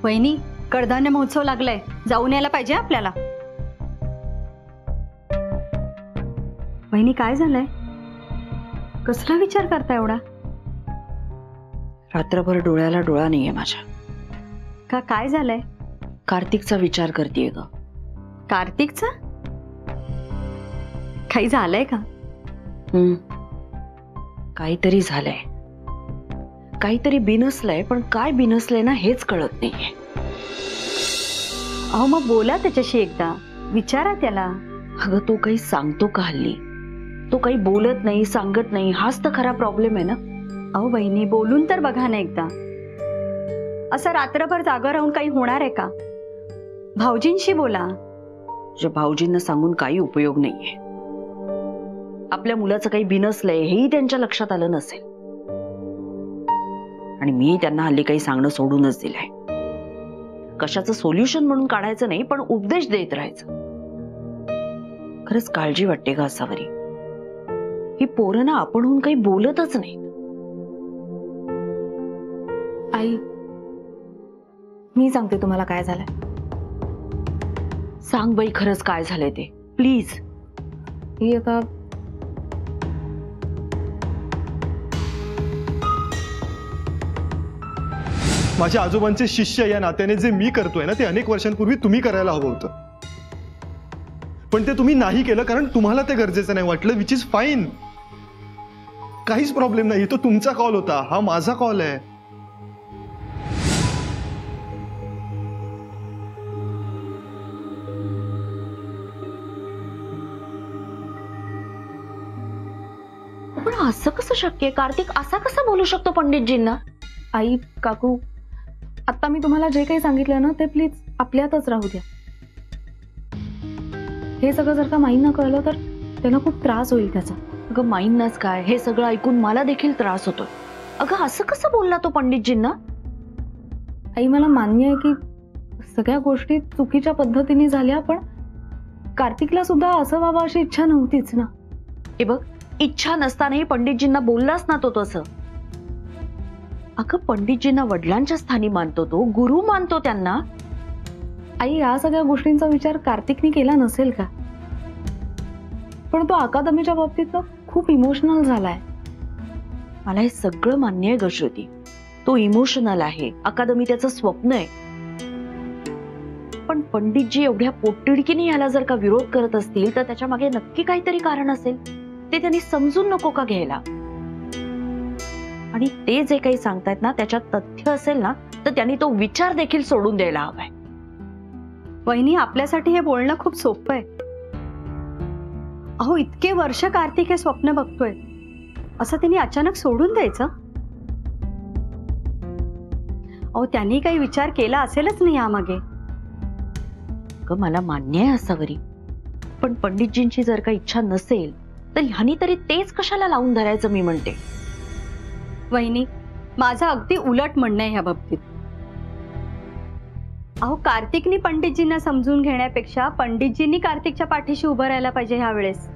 वहिनी, कडधान्य महोत्सव लागलाय, जाऊन यायला पाहिजे आपल्याला. वहिनी, काय झालंय? कसला विचार करता एवढा? रात्रभर डोळ्याला डोळा नाहीये माझ्या. का काय झालंय? कार्तिकचा विचार करतेय ग. कार्तिकचा? काही झालंय का? काहीतरी झालंय, काहीतरी बिनसलंय, पण काय बिनसलंय ना हेच कळत नाहीये. अहो मग बोला त्याच्याशी एकदा, विचारा त्याला. अगं तो काही सांगतो का हल्ली? तो काही बोलत नाही, सांगत नाही, हाच तर खरा प्रॉब्लेम आहे ना. अहो बहिणी, बोलून तर बघा ना एकदा. असं रात्रभर जागा राहून काही होणार आहे का? भाऊजींशी बोला. भाऊजींना सांगून काही उपयोग नाहीये. आपल्या मुलाचं काही बिनसलंय हेही त्यांच्या लक्षात आलं नसेल, आणि मी त्यांना हल्ली काही सांगणं सोडूनच दिलंय. कशाचं सोल्युशन म्हणून काढायचं नाही, पण उपदेश देत राहायचं. खरंच काळजी वाटते का असावरी? ही पोरं ना आपणहून काही बोलतच नाहीत. आई, मी सांगते तुम्हाला काय झालंय. सांग बाई खरंच काय झालंय ते, प्लीज. ही आता माझ्या आजोबांचे शिष्य या नात्याने जे मी करतोय ना, ते अनेक वर्षांपूर्वी तुम्ही करायला हवं होतं, पण ते तुम्ही नाही केलं कारण तुम्हाला ते गरजेचं नाही वाटलं. विच इज फाईन, काहीच प्रॉब्लेम नाही. तो तुमचा कॉल होता, हा माझा कॉल आहे. पण असं कसं शक्य आहे? कार्तिक असा कसा बोलू शकतो पंडितजींना? आई, काकू, आता मी तुम्हाला जे काही सांगितलं ना ते प्लीज आपल्यातच राहू द्या. हे सगळं जर का माईंना कळलं तर त्यांना खूप त्रास होईल त्याचा. अगं माईंनाच काय, हे सगळं ऐकून मला देखील त्रास होतोय. अगं असं कसं बोलला तो पंडितजींना? आई, मला मान्य आहे की सगळ्या गोष्टी चुकीच्या पद्धतीने झाल्या, पण कार्तिकला सुद्धा असं व्हावं अशी इच्छा नव्हतीच ना. हे बघ, इच्छा नसतानाही पंडितजींना बोललाच ना तो तसं. अगं पंडितजींना वडिलांच्या स्थानी मानतो, तो गुरु मानतो त्यांना. आई, या सगळ्या गोष्टींचा विचार कार्तिकने केला नसेल का? पण तो अकादमीच्या बाबतीत खूप इमोशनल झालाय. मला हे सगळं मान्य आहे ग श्रुती, तो इमोशनल आहे, अकादमी त्याचं स्वप्न आहे. पण पंडितजी एवढ्या पोटतिडकीने याला जर का विरोध करत असतील तर त्याच्या मागे नक्की काहीतरी कारण असेल. ते त्यांनी समजून नको का घ्यायला? आणि ते जे काही सांगतायत ना त्याच्यात तथ्य असेल ना तर त्यांनी तो विचार देखील सोडून द्यायला हवाय. वहिनी, आपल्यासाठी हे बोलणं खूप सोपं आहे. अहो इतके वर्ष कार्तिक हे स्वप्न बघतोय, असं त्यांनी अचानक सोडून द्यायचं? अहो त्यांनी काही विचार केला असेलच नाही यामागे. मला मान्य आहे असावरी, पण पंडितजींची जर का इच्छा नसेल तर ह्यानी तरी तेच कशाला लावून धरायचं मी म्हणते. वहिनी, माझं अगदी उलट म्हणणं आहे ह्या बाबतीत. अहो कार्तिकनी पंडितजींना समजून घेण्यापेक्षा पंडितजींनी कार्तिकच्या पाठीशी उभं राहायला पाहिजे ह्या वेळेस.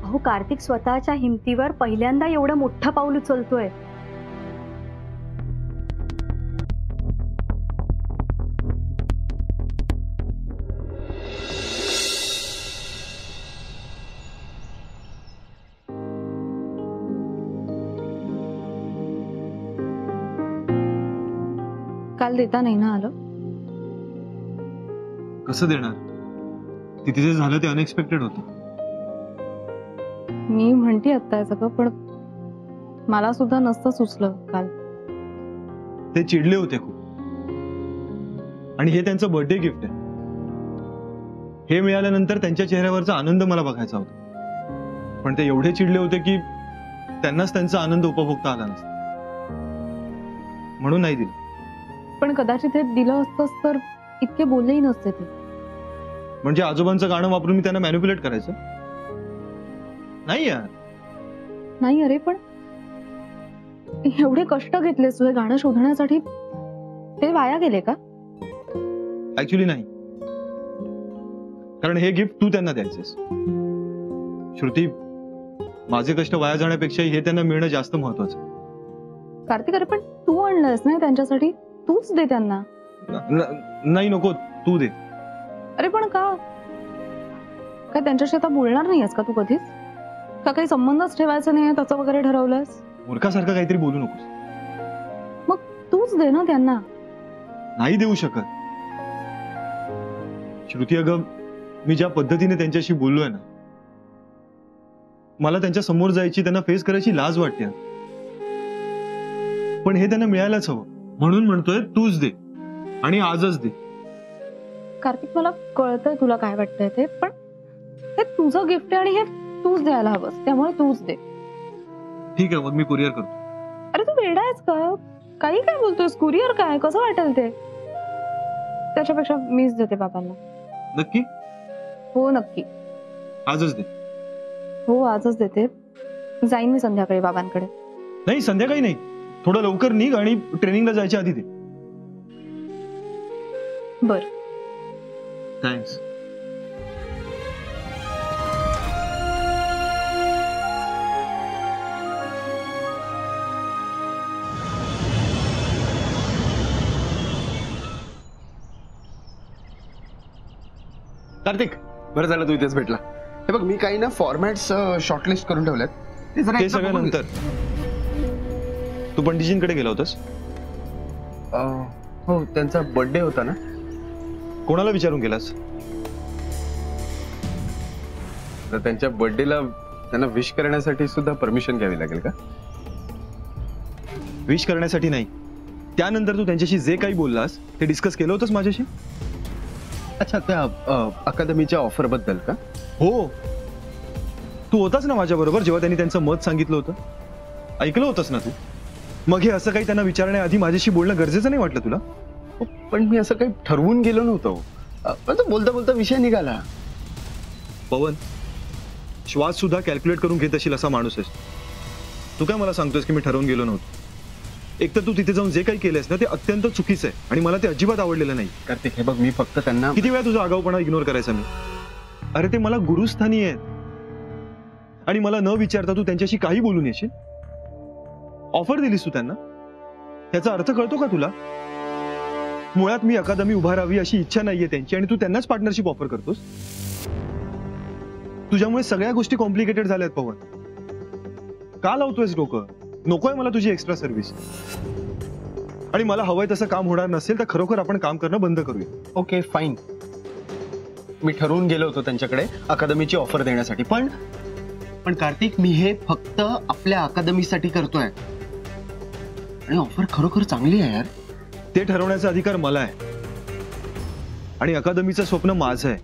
अहो कार्तिक स्वतःच्या हिमतीवर पहिल्यांदा एवढं मोठं पाऊल उचलतोय. काल देता नाही ना आलं? कसं देणार? तिथे जे झालं ते अनएक्सपेक्टेड होतं. मी म्हणते आता हे सगळं, पण मला सुद्धा नसतं सुचलं काल. ते चिडले होते खूप, आणि हे त्यांचं बर्थडे गिफ्ट आहे. हे मिळाल्यानंतर त्यांच्या चेहऱ्यावरचा आनंद मला बघायचा होता, पण ते एवढे चिडले होते की त्यांनाच त्यांचा आनंद उपभोगता आला नसता, म्हणून नाही दिलं. पण कदाचित हे दिलं असतंच तर इतके बोललेही नसते ते. म्हणजे आजोबांचं गाणं वापरून मी त्यांना मॅनिप्युलेट करायचं? नाही यार. नाही अरे, पण एवढे कष्ट घेतलेस तुझे गाणं शोधण्यासाठी, ते वाया गेले का? ऍक्च्युली नाही, कारण हे गिफ्ट तू त्यांना द्यायचंस. श्रुती, माझे कष्ट वाया जाण्यापेक्षा हे त्यांना मिळणं जास्त महत्वाचं. कार्तिक, अरे पण तू तू आणलंयस ना त्यांच्यासाठी, तूच दे त्यांना. नाही नको, तू दे. अरे पण का काय त्यांच्याशी आता बोलणार नाहीयेस का तू कधीच? का काही संबंधच ठेवायचा नाहीये त्याचं वगैरे ठरवलंयस? मूर्खासारखं काहीतरी बोलू नकोस. मग तूच दे ना त्यांना. नाही देऊ शकत श्रुती. अगं मी ज्या पद्धतीने त्यांच्याशी बोललोय ना, मला त्यांच्या समोर जायची, त्यांना फेस करायची लाज वाटते. पण हे त्यांना मिळायलाच हवं, म्हणून म्हणतोय तूच दे आणि आजच दे. कार्तिक मला कळतंय तुला काय वाटतंय ते, पण हे तुझं गिफ्ट आहे आणि हे तूच द्यायला हवंस, त्यामुळे तूच दे. ठीक आहे, मग मी कुरिअर करतो. अरे तू वेडा आहेस का? काही काय बोलतोयस? कुरिअर काय? कसं वाटेल ते? त्याच्यापेक्षा मीच देते बाबांना. नक्की? हो नक्की. आजच दे. हो आजच देते. जाईन मी संध्याकाळी बाबांकडे. नाही संध्याकाळी नाही, थोडं लवकर निघ आणि ट्रेनिंगला जायच्या आधी दे. बर. थँक्स. कार्तिक, बरं झालं तू इथेच भेटला. हे बघ, मी काही ना फॉर्मॅट्स शॉर्टलिस्ट करून ठेवलेत. ते जरा ते एकदा सगळं बघून नंतर. तू पंडितजींकडे गेला होतास? घे. हो, त्यांचा बर्थडे होता ना. कोणाला विचारून गेलास? तर त्यांच्या बर्थडेला त्यांना विश करण्यासाठी सुद्धा परमिशन घ्यावी लागेल का? विश करण्यासाठी नाही, त्यानंतर तू त्यांच्याशी जे काही बोललास ते डिस्कस केलं होतंस माझ्याशी? अच्छा, त्या अकादमीच्या ऑफर बद्दल का? हो, तू होतास ना माझ्या बरोबर जेव्हा त्यांनी त्यांचं मत सांगितलं होतं? ऐकलं होतंस ना तू? मग हे असं काही त्यांना विचारण्याआधी माझ्याशी बोलणं गरजेचं नाही वाटलं तुला? पण मी असं काही ठरवून गेलो नव्हतो. पण तो बोलता बोलता विषय निघाला. पवन, श्वास सुद्धा कॅल्क्युलेट करून घेत असेल असा माणूस आहेस तू. काय मला सांगतोयस की मी ठरवून गेलो नव्हतो? एक तर तू तिथे जाऊन जे काही केलंयस ना ते अत्यंत चुकीचं आहे आणि मला ते अजिबात आवडलेलं नाही. कार्तिक, हे बघ, मी फक्त त्यांना किती वेळा तुझा आगाऊपणा इग्नोर करायचा मी? अरे ते मला गुरुस्थानी आहेत आणि मला न विचारता तू त्यांच्याशी काही बोलून येशील? ऑफर दिलीस तू त्यांना, याचा अर्थ कळतो का तुला? मुळात मी अकादमी उभारावी अशी इच्छा नाहीये त्यांची आणि तू त्यांनाच पार्टनरशिप ऑफर करतोस. तुझ्यामुळे सगळ्या गोष्टी कॉम्प्लिकेटेड झाल्यात पवन. का लावतोयस डोकं? नकोय मला तुझी एक्स्ट्रा सर्व्हिस. आणि मला हवंय तसं काम होणार नसेल तर खरोखर आपण काम करणं बंद करूया. Okay fine. मी ठरवून गेलो होतो त्यांच्याकडे अकादमीची ऑफर देण्यासाठी. पण कार्तिक, मी हे फक्त आपल्या अकादमीसाठी करतोय आणि ऑफर खरोखर चांगली आहे यार. ते ठरवण्याचा अधिकार मला आहे आणि अकादमीचं स्वप्न माझं आहे,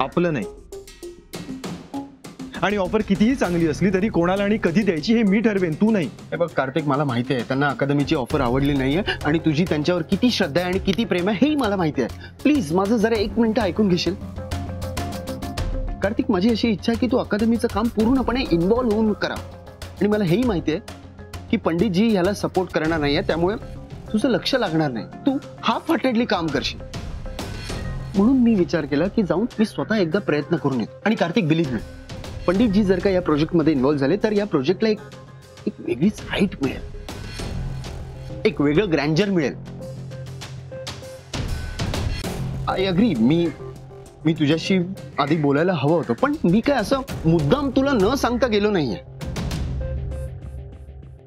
आपलं नाही. आणि ऑफर कितीही चांगली असली तरी कोणाला आणि कधी द्यायची हे मी ठरवेन, तू नाही. हे बघ कार्तिक, मला माहिती आहे त्यांना अकादमीची ऑफर आवडली नाहीये आणि तुझी त्यांच्यावर किती श्रद्धा आहे आणि किती प्रेम आहे हेही मला माहिती आहे. प्लीज माझं जरा 1 मिनिट ऐकून घेशील? कार्तिक, माझी अशी इच्छा आहे की तू अकादमीचं काम पूर्णपणे इन्व्हॉल्व्ह होऊन करा. आणि मला हेही माहिती आहे की पंडितजी ह्याला सपोर्ट करणार नाहीये, त्यामुळे तुझं लक्ष लागणार नाही. तू हाफ हार्टेडली काम करशील. म्हणून मी विचार केला की जाऊन मी स्वतः एकदा प्रयत्न करून येतो. आणि कार्तिक, बिलीव्ह मी, पंडितजी जर का या प्रोजेक्टमध्ये इन्व्हॉल्व्ह झाले तर या प्रोजेक्टला एक वेगळीच हाईट मिळेल, एक वेगळं ग्रँजर मिळेल. I agree. मी तुझ्याशी आधी बोलायला हवं होतं, पण मी काय असं मुद्दाम तुला न सांगता गेलो नाहीये.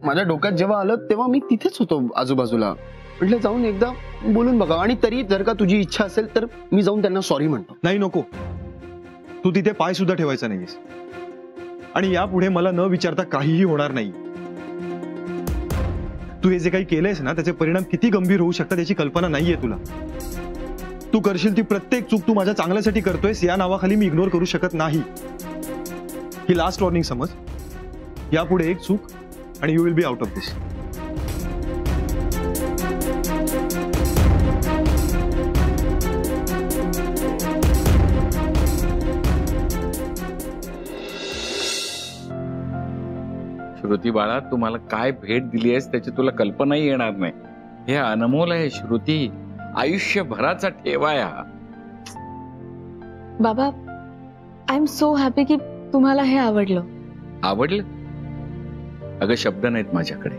माझ्या डोक्यात जेव्हा आलं तेव्हा मी तिथेच होतो आजूबाजूला. म्हटलं जाऊन एकदा बोलून बघा. आणि तरी जर का तुझी इच्छा असेल तर मी जाऊन त्यांना सॉरी म्हणतो. नाही, नको. तू तिथे पाय सुद्धा ठेवायचा नाहीयेस आणि यापुढे मला न विचारता काहीही होणार नाही. तू हे जे काही केलंयस ना त्याचे परिणाम किती गंभीर होऊ शकतात याची कल्पना नाहीये तुला. तू करशील ती प्रत्येक चूक तू माझ्या चांगल्यासाठी करतोयस या नावाखाली मी इग्नोर करू शकत नाही. ही लास्ट वॉर्निंग समज. यापुढे एक चूक आणि you will be out of this. Shruti बाळा, तू मला काय भेट दिली आहेस त्याची तुला कल्पनाही येणार नाही. हे अनमोल आहे श्रुती, आयुष्यभराचा ठेवा आहे हा. बाबा, आय एम सो हॅपी की तुम्हाला हे आवडलं. आवडलं? अगं शब्द नाहीत माझ्याकडे.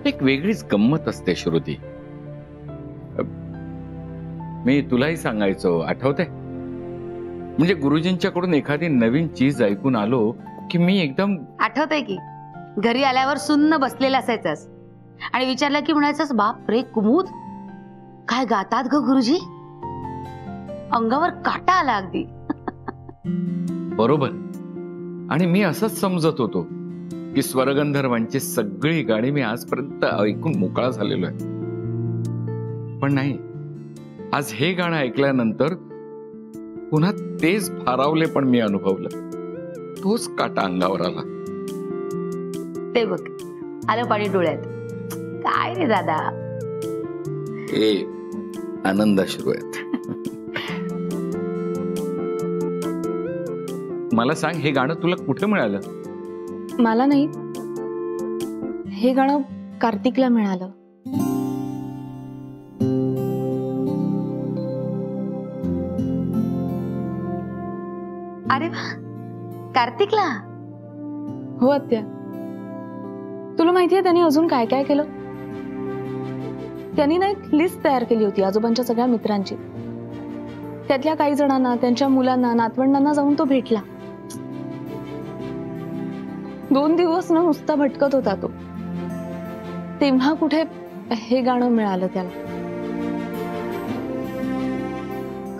एक वेगळीच गंमत असते श्रुती. मी तुलाही सांगायचो, आठवतंय? म्हणजे गुरुजींच्याकडून एखादी नवीन चीज ऐकून आलो की मी एकदम आठवतंय की घरी आल्यावर सुन्न बसलेला असायचंस आणि विचारलं की म्हणायचंस, बाप रे कुमुद, काय गातात ग गुरुजी. अंगावर काटा आला अगदी. बरोबर. आणि मी असंच समजत होतो की स्वरगंधर्वांची सगळी गाणी मी आजपर्यंत ऐकून मोकळा झालेलो आहे. पण नाही, आज हे गाणं ऐकल्यानंतर पुन्हा तेच भारावले पण मी अनुभवलं. तोच काटा अंगावर आला. ते बघ, आलं पाणी डोळ्यात. काय रे दादा, हे आनंदाश्रू आहेत. मला सांग, हे गाणं तुला कुठे मिळालं? मला नाही, हे गाणं कार्तिकला मिळालं. अरे वा, कार्तिकला? हो आत्या. तुला माहितीये त्यांनी अजून काय काय केलं? त्यांनी ना एक लिस्ट तयार केली होती आजोबांच्या सगळ्या मित्रांची. त्यातल्या काही जणांना, त्यांच्या मुलांना, नातवंडांना जाऊन तो भेटला. 2 दिवस ना नुसता भटकत होता तो. तेव्हा कुठे हे गाणं मिळालं त्याला.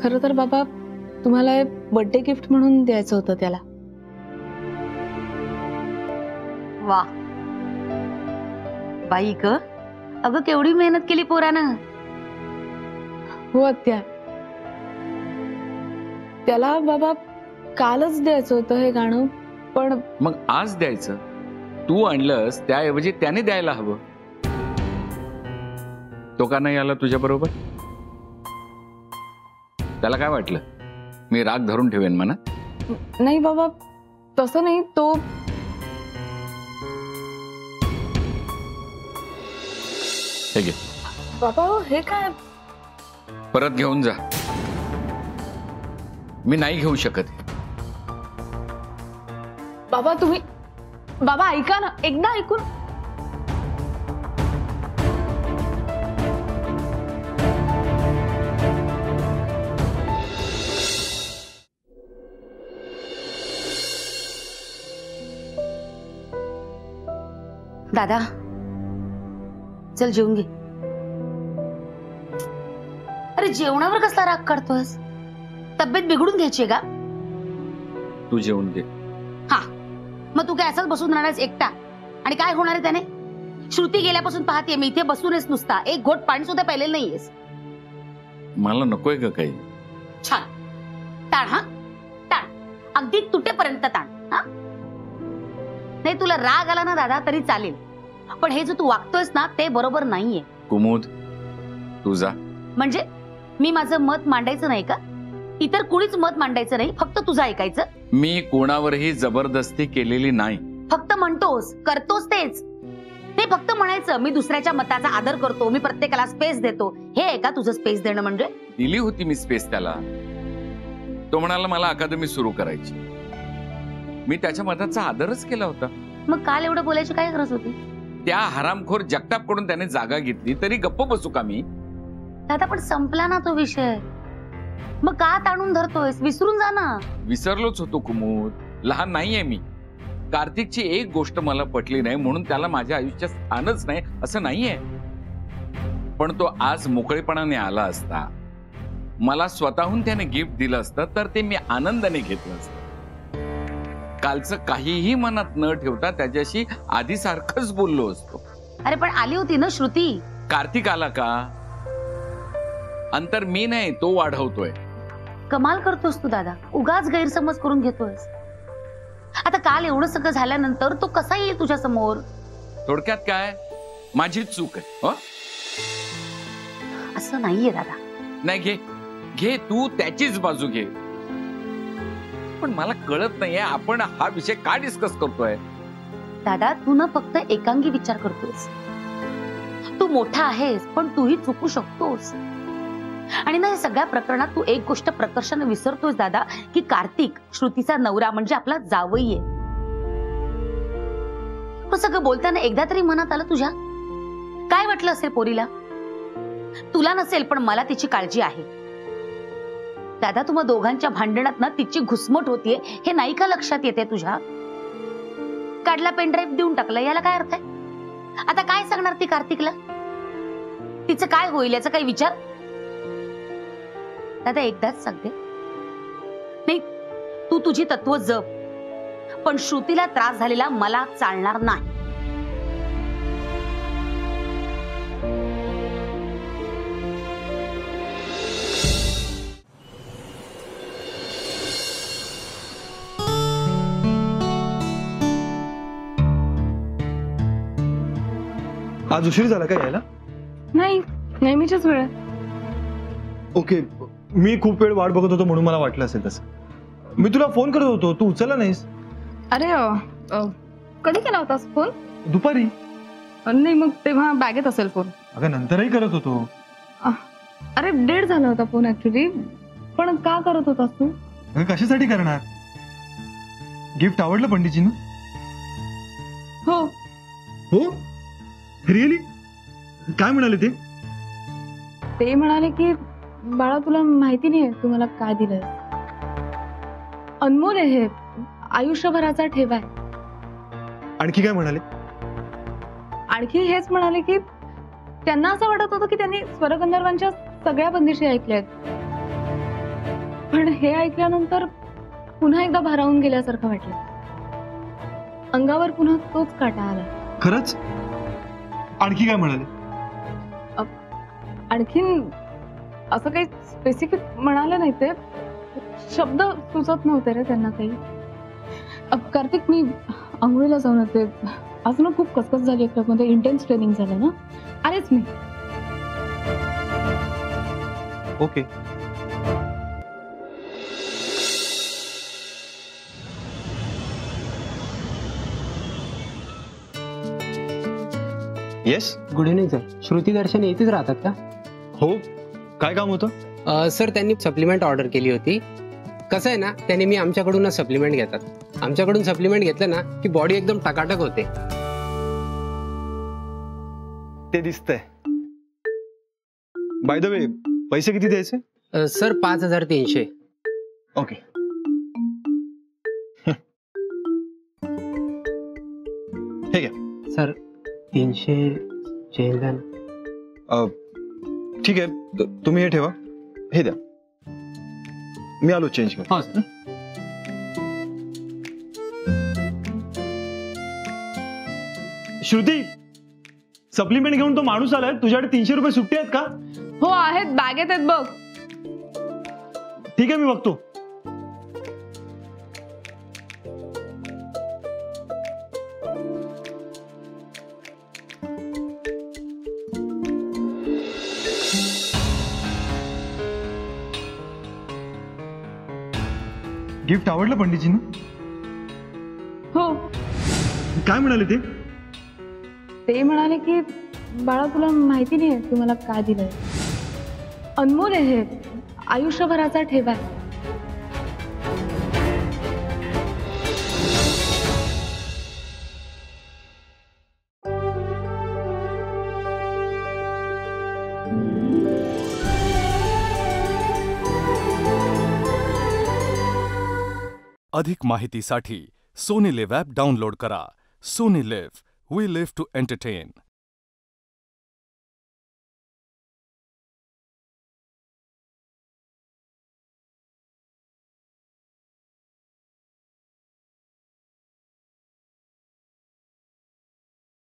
खरं तर बाबा, तुम्हाला बर्थडे गिफ्ट म्हणून द्यायचं होतं त्याला. वा बाई ग, अगं केवढी मेहनत केली पोरानं. हो आत्या. त्याला बाबा कालच द्यायचं होतं हे गाणं, पण मग आज द्यायचं. तू आणलंस त्याऐवजी त्याने द्यायला हवं. तो का नाही आला तुझ्या बरोबर? त्याला काय वाटलं, मी राग धरून ठेवेन मनात? नाही बाबा, तसं नाही. तो हे घे. बाबा हे काय? परत घेऊन जा. मी नाही घेऊ शकत. बाबा तुम्ही, बाबा ऐका ना, एकदा ऐकून. दादा चल जेवून घे. अरे जेवणावर कसला राग काढतोयस? तब्येत बिघडून घ्यायची का? तू जेवून घे. हा, मग तू काय असंच बसून राहणार एकटा? आणि काय होणार आहे त्याने? श्रुती गेल्यापासून पाहते मी इथे बसूनच नुसता. एक घोट पाणी सुद्धा प्यायलेलं नाहीयेस. मला नकोय का काही? छान ताण. हा ताण, अगदी तुटेपर्यंत ताण. हा नाही, तुला राग आला ना दादा तरी चालेल, पण हे जो तू वागतोयस ना ते बरोबर नाहीये. कुमुद तू जा. म्हणजे मी माझं मत मांडायचं नाही का? इतर कुणीच मत मांडायचं नाही, फक्त तुझं ऐकायचं? मी कोणावरही जबरदस्ती केलेली नाही. फक्त म्हणतोस, करतोस तेच. ते फक्त म्हणायचं मी दुसऱ्याच्या मताचा आदर करतो, मी प्रत्येकाला स्पेस देतो. हे आहे का तुझं स्पेस देणं म्हणजे? दिली होती मी स्पेस त्याला. तो म्हणाला मला अकादमी सुरू करायची. मी त्याच्या मताचा आदरच केला होता. मग काल एवढं बोलायची काय गरज होती? त्या हरामखोर जगताप कडून त्याने जागा घेतली तरी गप्प बसू का मी? दादा पण संपला ना तो विषय. मग का ताणून धरतोयस? विसरून जा ना. विसरलोच होतो कुमुद, लहान नाहीये मी. कार्तिकची एक गोष्ट मला पटली नाही म्हणून त्याला माझ्या आयुष्यात स्थानच नाही असं नाहीये. पण तो आज मोकळेपणाने आला असता, मला स्वतःहून त्याने गिफ्ट दिलं असतं तर ते मी आनंदाने घेतलं असतं. कालचं काहीही मनात न ठेवता त्याच्याशी आधी सारखंच बोललो असतो. अरे पण आली होती ना श्रुती. कार्तिक आला का? अंतर मी नाही तो वाढवतोय. कमाल करतोस तू दादा, उगाच गैरसमज करून घेतोयस. आता काल एवढं सगळं झाल्यानंतर तो कसा येईल तुझ्या समोर? थोडक्यात काय, माझीच चूक आहे. हो असं नाहीये दादा. नाही, घे घे, तू त्याचीच बाजू घे. पण मला कळत नाहीये आपण हा विषय का डिस्कस करतोय. दादा तू ना फक्त एकांगी विचार करतोस. तू मोठा आहेस पण तूही चुकू शकतोस. आणि ना या सगळ्या प्रकरणात तू एक गोष्ट प्रकर्षाने विसरतोस दादा, की कार्तिक श्रुतीचा नवरा म्हणजे आपला जावई आहे. पण सगळं बोलताना एकदा तरी मनात आलं तुझ्या काय वाटलं असेल पोरीला? तुला नसेल, पण मला तिची काळजी आहे. दादा, तुम्हा दोघांच्या भांडणात ना तिची घुसमट होतीये हे नाही का लक्षात येते तुझ्या? काढला पेनड्राईव्ह देऊन टाकला, याला काय अर्थ आहे? आता काय सांगणार ती कार्तिकला? तिचं काय होईल याचा काही विचार? दादा, एकदाच सांगते, नाही, तू तुझी तत्व जप, पण श्रुतीला त्रास झालेला मला चालणार नाही. आज उशीर झाला का यायला? नाही, नेहमीच्याच वेळ. ओके, मी खूप वेळ वाट बघत होतो म्हणून मला वाटलं असेल तसं. मी तुला फोन करत होतो, तू उचलला नाहीस. अरे कधी केला होतास फोन? दुपारी. नाही, मग तेव्हा बॅगेत असेल फोन. अगं नंतरही करत होतो. अरे डेट झाला होता फोन ऍक्च्युली. पण का करत होतास तू? अगं कशासाठी करणार? गिफ्ट आवडलं पंडितजींना? हो. हो, रिअली? काय म्हणाले ते? ते म्हणाले की बाळा, तुला माहिती नाहीये तू मला काय दिलंय. अनमोल आहे हे, आयुष्यभराचा ठेवा आहे. आणखी काय म्हणाले? आणखी हेच म्हणाले की त्यांना असं वाटत होतं की त्यांनी स्वरगंधर्वांच्या सगळ्या बंदिशी ऐकल्या आहेत, पण हे ऐकल्यानंतर पुन्हा एकदा भारावून गेल्यासारखं वाटलं. अंगावर पुन्हा तोच काटा आला. खरंच? आणखी काय म्हणाले? आणखीन असं काही स्पेसिफिक म्हणाले नाही, ते शब्द सुचत नव्हते रे त्यांना काही. कार्तिक, मी आंघोळीला जाऊन येते. आज ना खूप कसकस झाली क्लबमध्ये, इंटेन्स ट्रेनिंग झालं ना. अरेच मी. Okay. Yes. Good evening sir. Shruti Darshan येथेच राहतात का? हो. काय काम होतं? सर, त्यांनी सप्लिमेंट ऑर्डर केली होती. कसं आहे ना, त्यांनी मी आमच्याकडूनच सप्लिमेंट घेतात. आमच्याकडून सप्लिमेंट घेतलं ना की बॉडी एकदम टकाटक होते. ते दिसतंय. बाय द वे, पैसे किती द्यायचे? सर, 5300. ओके. हे घ्या. सर, 300 चेंजन. ठीक आहे, तुम्ही हे ठेवा. हे द्या, मी आलो चेंज करू. हो सर. श्रुती, सप्लिमेंट घेऊन तो माणूस आलाय. तुझ्याकडे 300 रुपये सुट्टे आहेत का? हो आहेत, बॅगेत आहेत बघ. ठीक आहे, मी बघतो. गिफ्ट आवडलं पंडितजींना? हो. काय म्हणाले ते? ते म्हणाले की बाळा, तुला माहिती नाहीये तू मला काय दिलंय. अनमोल आहे हे, आयुष्यभराचा ठेवा आहे. अधिक माहितीसाठी सोनी लिव्ह ॲप डाउनलोड करा. Sony Liv, we live to entertain.